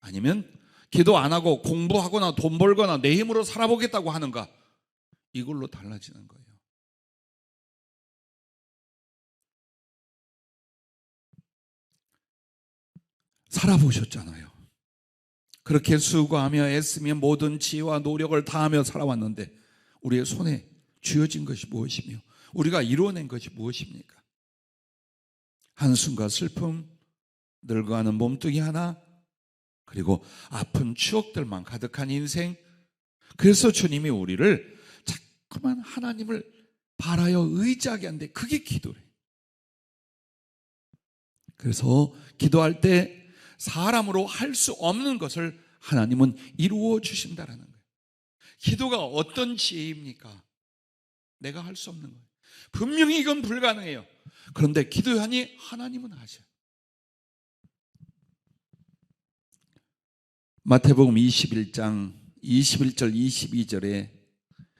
아니면 기도 안 하고 공부하거나 돈 벌거나 내 힘으로 살아보겠다고 하는가? 이걸로 달라지는 거예요. 살아보셨잖아요. 그렇게 수고하며 애쓰며 모든 지혜와 노력을 다하며 살아왔는데 우리의 손에 쥐어진 것이 무엇이며 우리가 이루어낸 것이 무엇입니까? 한숨과 슬픔, 늙어가는 몸뚱이 하나, 그리고 아픈 추억들만 가득한 인생. 그래서 주님이 우리를 자꾸만 하나님을 바라여 의지하게 하는데 그게 기도래요. 그래서 기도할 때 사람으로 할 수 없는 것을 하나님은 이루어 주신다라는 거예요. 기도가 어떤 지혜입니까? 내가 할 수 없는 거예요. 분명히 이건 불가능해요. 그런데 기도하니 하나님은 하셔요. 마태복음 21장 21절 22절에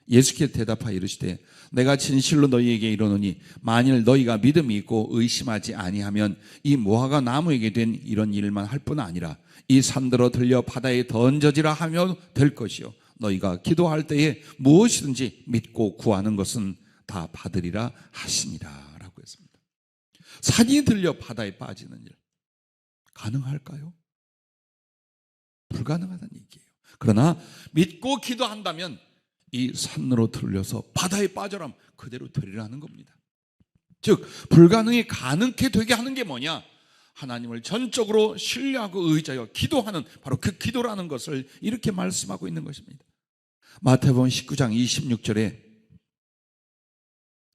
예수께서 대답하여 이르시되 내가 진실로 너희에게 이르노니 만일 너희가 믿음이 있고 의심하지 아니하면 이 무화과 나무에게 된 이런 일만 할 뿐 아니라 이 산들어 들려 바다에 던져지라 하면 될 것이요 너희가 기도할 때에 무엇이든지 믿고 구하는 것은 다 받으리라 하시니라 라고 했습니다. 산이 들려 바다에 빠지는 일 가능할까요? 불가능하다는 얘기예요. 그러나 믿고 기도한다면 이 산으로 들려서 바다에 빠져라면 그대로 되리라는 겁니다. 즉 불가능이 가능케 되게 하는 게 뭐냐? 하나님을 전적으로 신뢰하고 의지하여 기도하는 바로 그 기도라는 것을 이렇게 말씀하고 있는 것입니다. 마태복음 19장 26절에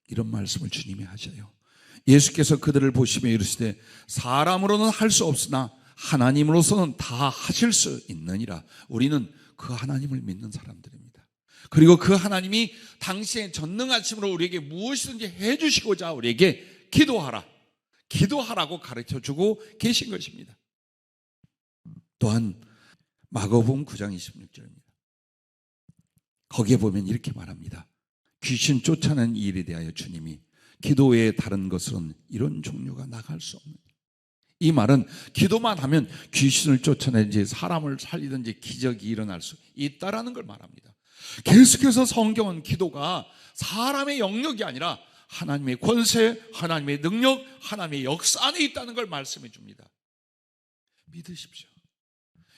이런 말씀을 주님이 하셔요. 예수께서 그들을 보시며 이르시되 사람으로는 할 수 없으나 하나님으로서는 다 하실 수 있느니라. 우리는 그 하나님을 믿는 사람들입니다. 그리고 그 하나님이 당신의 전능하심으로 우리에게 무엇이든지 해주시고자 우리에게 기도하라고 가르쳐주고 계신 것입니다. 또한 마가복음 9장 26절입니다. 거기에 보면 이렇게 말합니다. 귀신 쫓아내는 일에 대하여 주님이 기도 외에 다른 것은 이런 종류가 나갈 수 없는, 이 말은 기도만 하면 귀신을 쫓아내든지 사람을 살리든지 기적이 일어날 수 있다라는 걸 말합니다. 계속해서 성경은 기도가 사람의 영역이 아니라 하나님의 권세, 하나님의 능력, 하나님의 역사 안에 있다는 걸 말씀해 줍니다. 믿으십시오.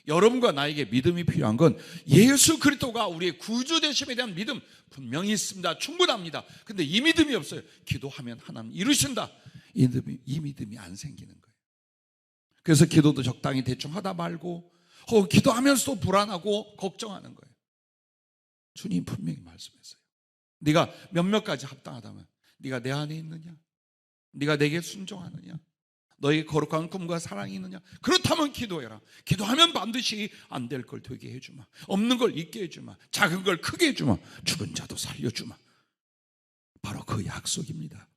여러분과 나에게 믿음이 필요한 건 예수 그리스도가 우리의 구주 되심에 대한 믿음 분명히 있습니다. 충분합니다. 근데 이 믿음이 없어요. 기도하면 하나님 이루신다. 이 믿음이 안 생기는 거예요. 그래서 기도도 적당히 대충 하다 말고 기도하면서도 불안하고 걱정하는 거예요. 주님 분명히 말씀했어요. 네가 몇몇 가지 합당하다면 네가 내 안에 있느냐? 네가 내게 순종하느냐? 너에게 거룩한 꿈과 사랑이 있느냐? 그렇다면 기도해라. 기도하면 반드시 안 될 걸 되게 해주마. 없는 걸 있게 해주마. 작은 걸 크게 해주마. 죽은 자도 살려주마. 바로 그 약속입니다.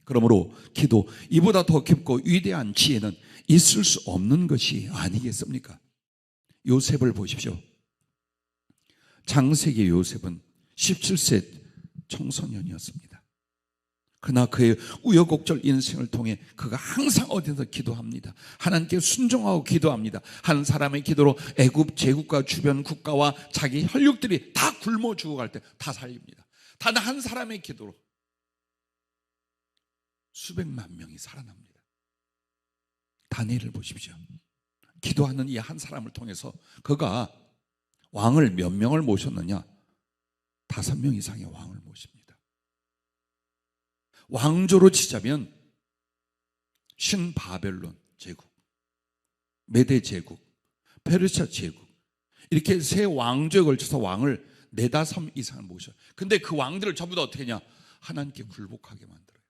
그러므로 기도, 이보다 더 깊고 위대한 지혜는 있을 수 없는 것이 아니겠습니까? 요셉을 보십시오. 창세기 요셉은 17세 청소년이었습니다. 그러나 그의 우여곡절 인생을 통해 그가 항상 어디서 기도합니다. 하나님께 순종하고 기도합니다. 한 사람의 기도로 애굽 제국과 주변 국가와 자기 혈육들이 다 굶어 죽어갈 때 다 살립니다. 단 한 사람의 기도로 수백만 명이 살아납니다. 다니엘을 보십시오. 기도하는 이 한 사람을 통해서 그가 왕을 몇 명을 모셨느냐? 5명 이상의 왕을 모십니다. 왕조로 치자면 신바벨론 제국, 메대 제국, 페르시아 제국, 이렇게 세 왕조에 걸쳐서 왕을 4-5 이상을 모셔요. 근데 그 왕들을 전부 다 어떻게 하냐? 하나님께 굴복하게 만들어요.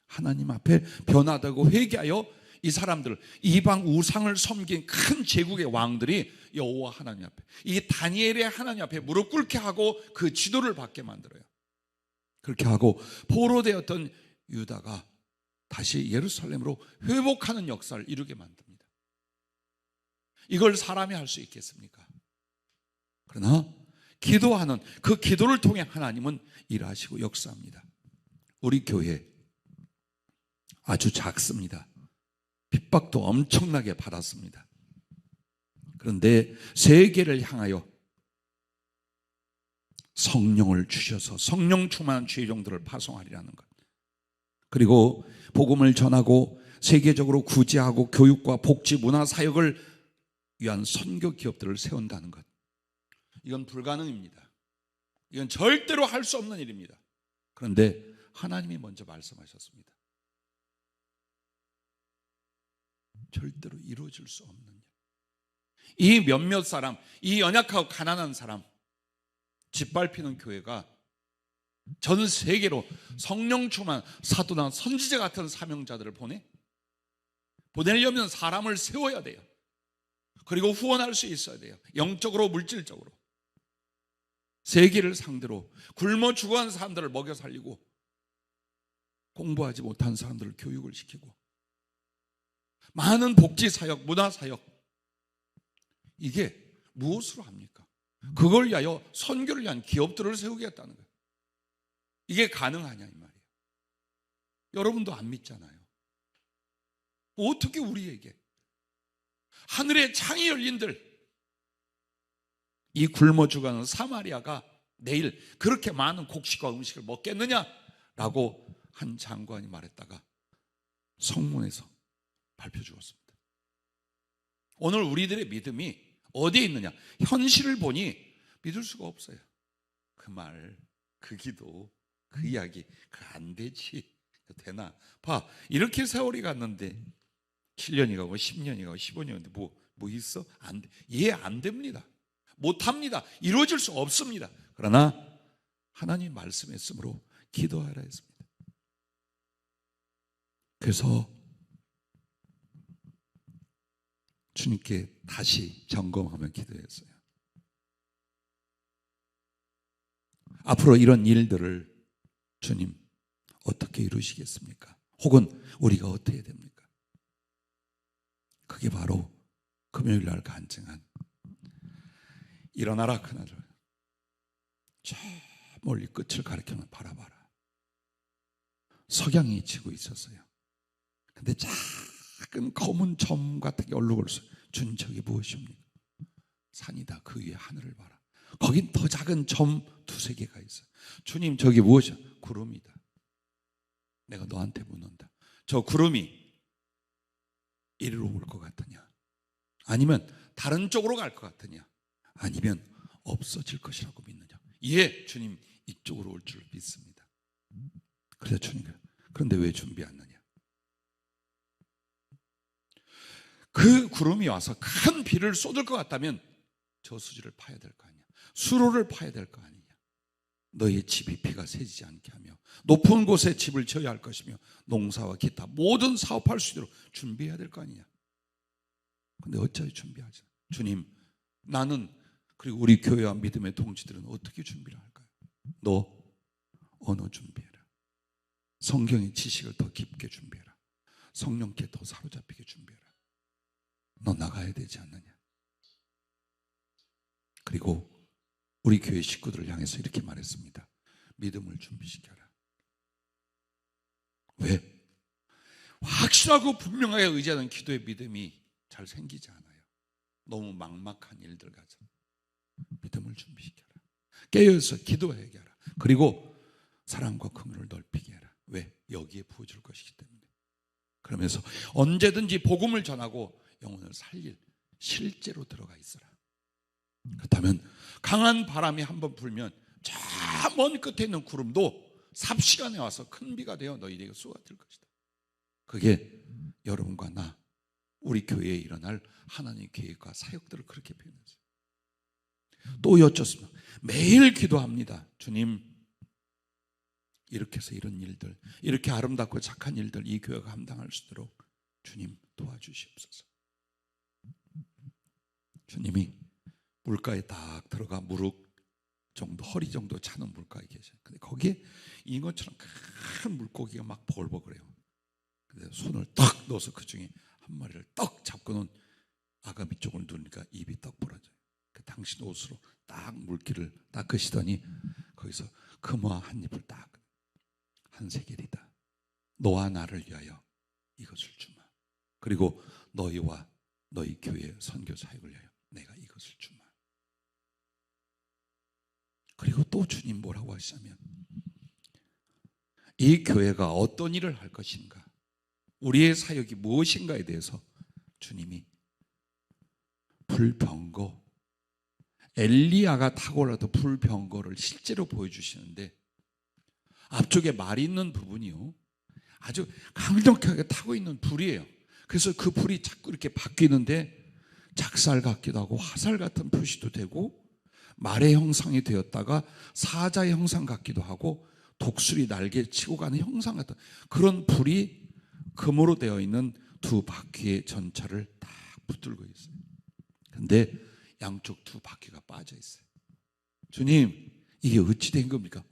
하나님 앞에 변화되고 회개하여 이 사람들, 이방 우상을 섬긴 큰 제국의 왕들이 여호와 하나님 앞에, 이 다니엘의 하나님 앞에 무릎 꿇게 하고 그 지도를 받게 만들어요. 그렇게 하고 포로되었던 유다가 다시 예루살렘으로 회복하는 역사를 이루게 만듭니다. 이걸 사람이 할 수 있겠습니까? 그러나 기도하는 그 기도를 통해 하나님은 일하시고 역사합니다. 우리 교회 아주 작습니다. 핍박도 엄청나게 받았습니다. 그런데 세계를 향하여 성령을 주셔서 성령 충만한 죄종들을 파송하리라는 것, 그리고 복음을 전하고 세계적으로 구제하고 교육과 복지, 문화, 사역을 위한 선교 기업들을 세운다는 것, 이건 불가능입니다. 이건 절대로 할 수 없는 일입니다. 그런데 하나님이 먼저 말씀하셨습니다. 절대로 이루어질 수 없는 일. 이 몇몇 사람, 이 연약하고 가난한 사람 짓밟히는 교회가 전 세계로 성령 충만 사도나 선지자 같은 사명자들을 보내려면 사람을 세워야 돼요. 그리고 후원할 수 있어야 돼요. 영적으로 물질적으로. 세계를 상대로 굶어 죽어간 사람들을 먹여 살리고 공부하지 못한 사람들을 교육을 시키고 많은 복지사역, 문화사역, 이게 무엇으로 합니까? 그걸 위하여 선교를 위한 기업들을 세우겠다는 거예요. 이게 가능하냐 이 말이에요. 여러분도 안 믿잖아요. 어떻게 우리에게 하늘의 창이 열린들 이 굶어 죽어가는 사마리아가 내일 그렇게 많은 곡식과 음식을 먹겠느냐라고 한 장관이 말했다가 성문에서 발표 주었습니다. 오늘 우리들의 믿음이 어디에 있느냐? 현실을 보니 믿을 수가 없어요. 그 말, 그 기도, 그 이야기, 그 안 되지. 되나? 봐, 이렇게 세월이 갔는데 7년이 가고 10년이 가고 15년인데 뭐 있어? 안 돼. 이해 안 됩니다. 못합니다. 이루어질 수 없습니다. 그러나 하나님 말씀했으므로 기도하라 했습니다. 그래서 주님께 다시 점검하며 기도했어요. 앞으로 이런 일들을 주님 어떻게 이루시겠습니까? 혹은 우리가 어떻게 해야 됩니까? 그게 바로 금요일 날 간증한 일어나라 그날을 저 멀리 끝을 가리켜는 바라봐라. 석양이 지고 있었어요. 근데 작은 검은 점 같은 게 얼룩얼룩. 주님 저게 무엇입니까? 산이다. 그 위에 하늘을 봐라. 거긴 더 작은 점 2-3개가 있어요. 주님 저게 무엇이야? 구름이다. 내가 너한테 묻는다. 저 구름이 이리로 올 것 같으냐? 아니면 다른 쪽으로 갈 것 같으냐? 아니면 없어질 것이라고 믿느냐? 예, 주님 이쪽으로 올 줄 믿습니다. 그래서 주님, 그런데 왜 준비 안 하느냐? 그 구름이 와서 큰 비를 쏟을 것 같다면 저수지를 파야 될 거 아니야. 수로를 파야 될 거 아니냐. 너의 집이 비가 새지지 않게 하며 높은 곳에 집을 지어야 할 것이며 농사와 기타 모든 사업할 수 있도록 준비해야 될 거 아니냐. 근데 어찌하여 준비하지? 주님, 나는 그리고 우리 교회와 믿음의 동지들은 어떻게 준비를 할까요? 너 언어 준비해라. 성경의 지식을 더 깊게 준비해라. 성령께 더 사로잡히게 준비해라. 너 나가야 되지 않느냐. 그리고 우리 교회 식구들을 향해서 이렇게 말했습니다. 믿음을 준비시켜라. 왜? 확실하고 분명하게 의지하는 기도의 믿음이 잘 생기지 않아요. 너무 막막한 일들 가져. 믿음을 준비시켜라. 깨어서 기도하게 하라. 그리고 사랑과 긍휼을 넓히게 하라. 왜? 여기에 부어줄 것이기 때문에. 그러면서 언제든지 복음을 전하고 영혼을 살릴 실제로 들어가 있어라. 그렇다면 강한 바람이 한번 불면 저 먼 끝에 있는 구름도 삽시간에 와서 큰 비가 되어 너희에게 쏟아질 것이다. 그게 여러분과 나, 우리 교회에 일어날 하나님의 계획과 사역들을 그렇게 표현했어요. 또 여쭙습니다. 매일 기도합니다. 주님, 이렇게 해서 이런 일들, 이렇게 아름답고 착한 일들 이 교회가 감당할 수 있도록 주님 도와주시옵소서. 주님이 물가에 딱 들어가 무릎 정도, 허리 정도 차는 물가에 계셔요. 근데 거기에 잉어처럼 큰 물고기가 막 벌벅거려요. 근데 손을 딱 넣어서 그 중에 한 마리를 떡 잡고는 아가미 쪽을 누르니까 입이 떡 벌어져요. 그 당신 옷으로 딱 물기를 닦으시더니 거기서 금화 한 입을 딱, 한 세겔이다. 너와 나를 위하여 이것을 주마. 그리고 너희와 너희 교회 선교 사역을 위하여 내가 이것을 주마. 그리고 또 주님 뭐라고 하시냐면 이 교회가 어떤 일을 할 것인가, 우리의 사역이 무엇인가에 대해서 주님이 불병거, 엘리야가 타고 올라도 불병거를 실제로 보여주시는데 앞쪽에 말이 있는 부분이요, 아주 강력하게 타고 있는 불이에요. 그래서 그 불이 자꾸 이렇게 바뀌는데 작살 같기도 하고 화살 같은 표시도 되고 말의 형상이 되었다가 사자의 형상 같기도 하고 독수리 날개 치고 가는 형상 같은 그런 불이 금으로 되어 있는 두 바퀴의 전차를 딱 붙들고 있어요. 근데 양쪽 두 바퀴가 빠져 있어요. 주님, 이게 어찌 된 겁니까?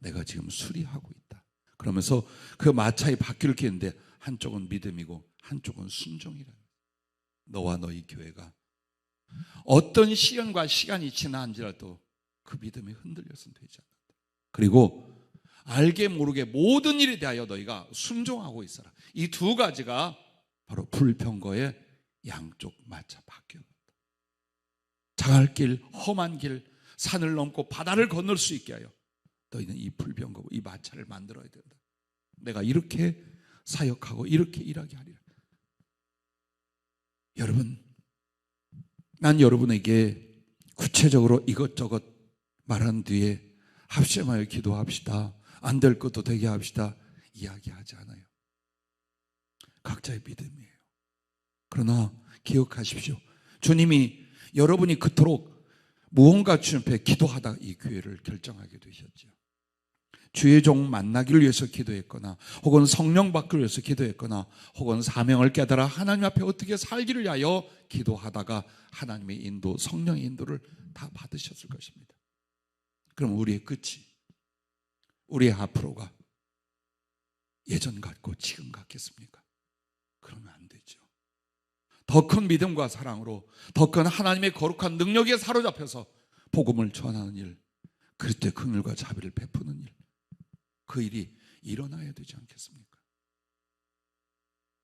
내가 지금 수리하고 있다. 그러면서 그 마차의 바퀴를 뀌는데 한쪽은 믿음이고 한쪽은 순종이라. 너와 너희 교회가 어떤 시련과 시간이 지나한지라도 그 믿음이 흔들려서는 되지 않는다. 그리고 알게 모르게 모든 일에 대하여 너희가 순종하고 있어라. 이 두 가지가 바로 불병거의 양쪽 마차 바퀴였다. 장할 길, 험한 길, 산을 넘고 바다를 건널 수 있게 하여 너희는 이 불병거, 이 마차를 만들어야 된다. 내가 이렇게 사역하고 이렇게 일하게 하리라. 여러분, 난 여러분에게 구체적으로 이것저것 말한 뒤에 합심하여 기도합시다, 안 될 것도 되게 합시다 이야기하지 않아요. 각자의 믿음이에요. 그러나 기억하십시오. 주님이 여러분이 그토록 무언가 주님 앞에 기도하다 이 교회를 결정하게 되셨죠. 주의 종 만나기를 위해서 기도했거나 혹은 성령 받기를 위해서 기도했거나 혹은 사명을 깨달아 하나님 앞에 어떻게 살기를 위하여 기도하다가 하나님의 인도, 성령의 인도를 다 받으셨을 것입니다. 그럼 우리의 끝이, 우리의 앞으로가 예전 같고 지금 같겠습니까? 그러면 안 되죠. 더 큰 믿음과 사랑으로 더 큰 하나님의 거룩한 능력에 사로잡혀서 복음을 전하는 일, 그리스도의 긍휼과 자비를 베푸는 일, 그 일이 일어나야 되지 않겠습니까?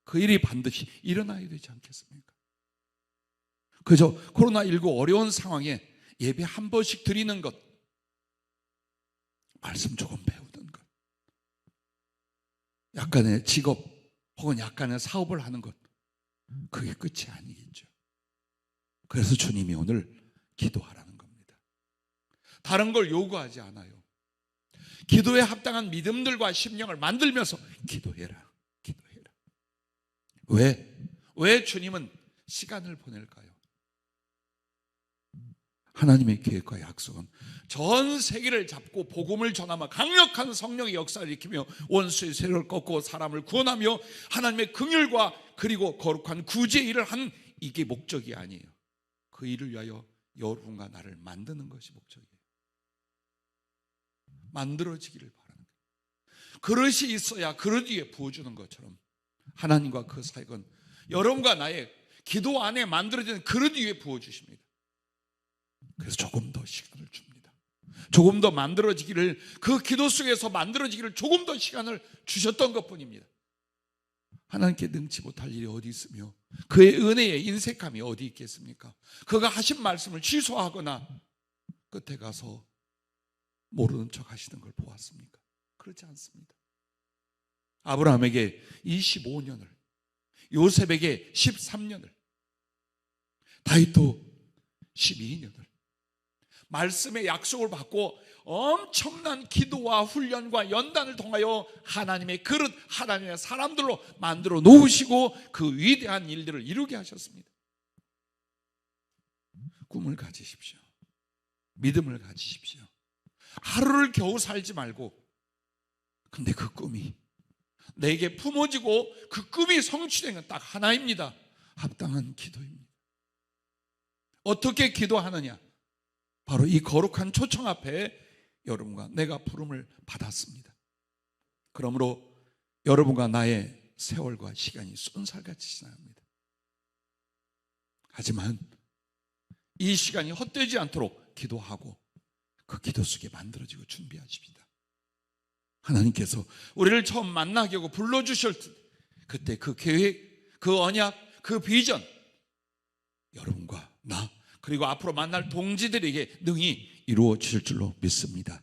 그 일이 반드시 일어나야 되지 않겠습니까? 그저 코로나19 어려운 상황에 예배 한 번씩 드리는 것, 말씀 조금 배우는 것, 약간의 직업 혹은 약간의 사업을 하는 것, 그게 끝이 아니겠죠. 그래서 주님이 오늘 기도하라는 겁니다. 다른 걸 요구하지 않아요. 기도에 합당한 믿음들과 심령을 만들면서 기도해라, 기도해라. 왜 주님은 시간을 보낼까요? 하나님의 계획과 약속은 전 세계를 잡고 복음을 전하며 강력한 성령의 역사를 일으키며 원수의 세력을 꺾고 사람을 구원하며 하나님의 긍휼과 그리고 거룩한 구제의 일을 하는 이게 목적이 아니에요. 그 일을 위하여 여러분과 나를 만드는 것이 목적이에요. 만들어지기를 바라는 거예요. 그릇이 있어야 그릇 위에 부어주는 것처럼 하나님과 그 사역은 여러분과 나의 기도 안에 만들어지는 그릇 위에 부어주십니다. 그래서 조금 더 시간을 줍니다. 조금 더 만들어지기를, 그 기도 속에서 만들어지기를 조금 더 시간을 주셨던 것뿐입니다. 하나님께 능치 못할 일이 어디 있으며 그의 은혜의 인색함이 어디 있겠습니까? 그가 하신 말씀을 취소하거나 끝에 가서 모르는 척 하시는 걸 보았습니까? 그렇지 않습니다. 아브라함에게 25년을, 요셉에게 13년을, 다윗도 12년을 말씀의 약속을 받고 엄청난 기도와 훈련과 연단을 통하여 하나님의 그릇, 하나님의 사람들로 만들어 놓으시고 그 위대한 일들을 이루게 하셨습니다. 꿈을 가지십시오. 믿음을 가지십시오. 하루를 겨우 살지 말고, 근데 그 꿈이 내게 품어지고 그 꿈이 성취된 건 딱 하나입니다. 합당한 기도입니다. 어떻게 기도하느냐? 바로 이 거룩한 초청 앞에 여러분과 내가 부름을 받았습니다. 그러므로 여러분과 나의 세월과 시간이 쏜살같이 지나갑니다. 하지만 이 시간이 헛되지 않도록 기도하고 그 기도 속에 만들어지고 준비하십니다. 하나님께서 우리를 처음 만나게 하고 불러주실 때 그때 그 계획, 그 언약, 그 비전, 여러분과 나 그리고 앞으로 만날 동지들에게 능히 이루어질 줄로 믿습니다.